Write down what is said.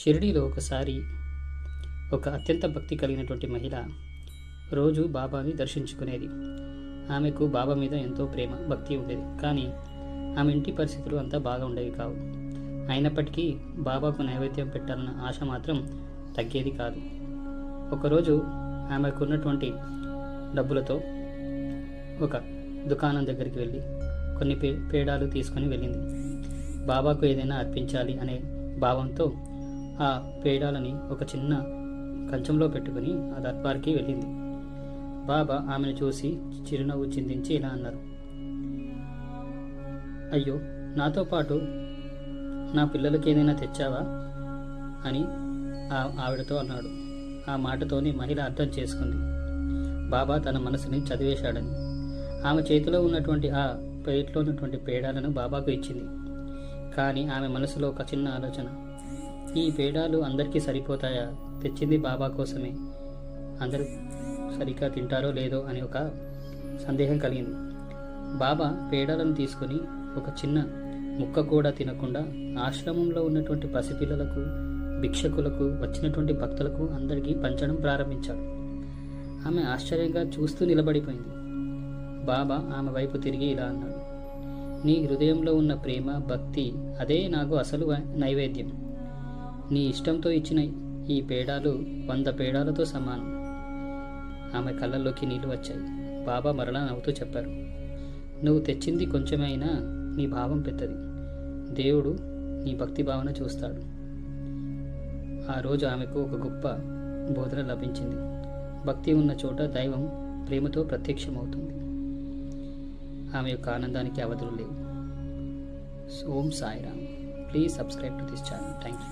షిరిడీలో ఒకసారి ఒక అత్యంత భక్తి కలిగినటువంటి మహిళ రోజు బాబాని దర్శించుకునేది. ఆమెకు బాబా మీద ఎంతో ప్రేమ భక్తి ఉండేది. కానీ ఆమె ఇంటి పరిస్థితులు అంతా బాగా ఉండేవి కావు. అయినప్పటికీ బాబాకు నైవేద్యం పెట్టాలన్న ఆశ మాత్రం తగ్గేది కాదు. ఒకరోజు ఆమెకున్నటువంటి డబ్బులతో ఒక దుకాణం దగ్గరికి వెళ్ళి కొన్ని పేడాలు తీసుకొని వెళ్ళింది. బాబాకు ఏదైనా అర్పించాలి అనే భావంతో ఆ పేడాలని ఒక చిన్న కంచంలో పెట్టుకుని ఆ దర్బార్కి వెళ్ళింది. బాబా ఆమెను చూసి చిరునవ్వు చిందించి ఇలా అన్నారు, అయ్యో, నాతో పాటు నా పిల్లలకి ఏదైనా తెచ్చావా అని ఆవిడతో అన్నాడు. ఆ మాటతోని మహిళ అర్థం చేసుకుంది బాబా తన మనసుని చదివేశాడని. ఆమె చేతిలో ఉన్నటువంటి ఆ ప్లేట్లో ఉన్నటువంటి పేడాలను బాబాకు ఇచ్చింది. కానీ ఆమె మనసులో ఒక చిన్న ఆలోచన, ఈ పేడాలు అందరికీ సరిపోతాయా? తెచ్చింది బాబా కోసమే, అందరూ సరిగ్గా తింటారో లేదో అని ఒక సందేహం కలిగింది. బాబా పేడాలను తీసుకొని ఒక చిన్న ముక్క కూడా తినకుండా ఆశ్రమంలో ఉన్నటువంటి పసిపిల్లలకు, భిక్షకులకు, వచ్చినటువంటి భక్తులకు అందరికీ పంచడం ప్రారంభించాడు. ఆమె ఆశ్చర్యంగా చూస్తూ నిలబడిపోయింది. బాబా ఆమె వైపు తిరిగి ఇలా అన్నాడు, నీ హృదయంలో ఉన్న ప్రేమ, భక్తి అదే నాకు అసలు నైవేద్యం. నీ ఇష్టంతో ఇచ్చిన ఈ పేడాలు 100 పేడాలతో సమానం. ఆమె కళ్ళల్లోకి నీళ్లు వచ్చాయి. బాబా మరలా నవ్వుతూ చెప్పారు, నువ్వు తెచ్చింది కొంచెమైనా నీ భావం పెద్దది. దేవుడు నీ భక్తి భావన చూస్తాడు. ఆ రోజు ఆమెకు ఒక గొప్ప బోధన లభించింది. భక్తి ఉన్న చోట దైవం ప్రేమతో ప్రత్యక్షమవుతుంది. ఆమె యొక్క ఆనందానికి అవధులు లేవు. Om Sairam. Please subscribe to this channel. Thank you.